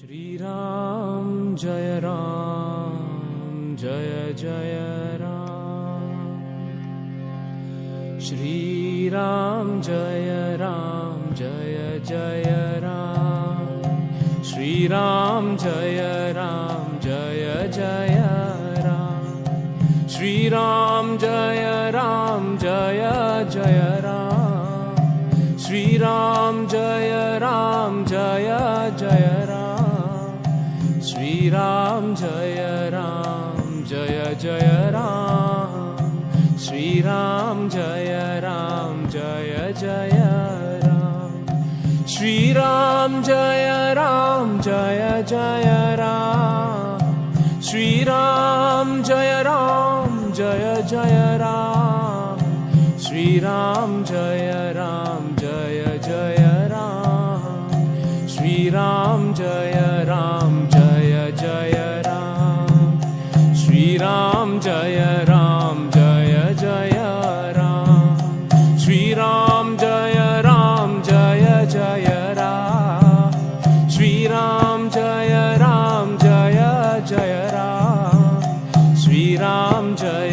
Shri Ram Jaya Ram Jaya Jaya Ram. Shri Ram Jaya Ram Jaya Jaya Ram. Shri Ram Jaya Ram Jaya Jaya Ram. Shri Ram Jaya Ram Jaya Jaya Ram. Shri Ram Jaya Ram Jaya Jaya Ram. Shri Ram Jaya Ram Jaya Jaya Ram. Shri Ram Jaya Ram Jaya Jaya Ram. Shri Ram Jaya Ram Jaya Jaya Ram. Shri Ram Jaya Ram Jaya Jaya Ram. Shri Ram Jaya Ram Jaya Jaya Ram. Shri Ram Jaya Ram Jaya Jaya Ram. Shri Ram Jaya Ram Jaya Jaya Ram. Shri Ram Jaya Ram Jaya Jaya Ram. Shri Ram Jaya Ram Jaya Jaya Ram. Shri Ram Jaya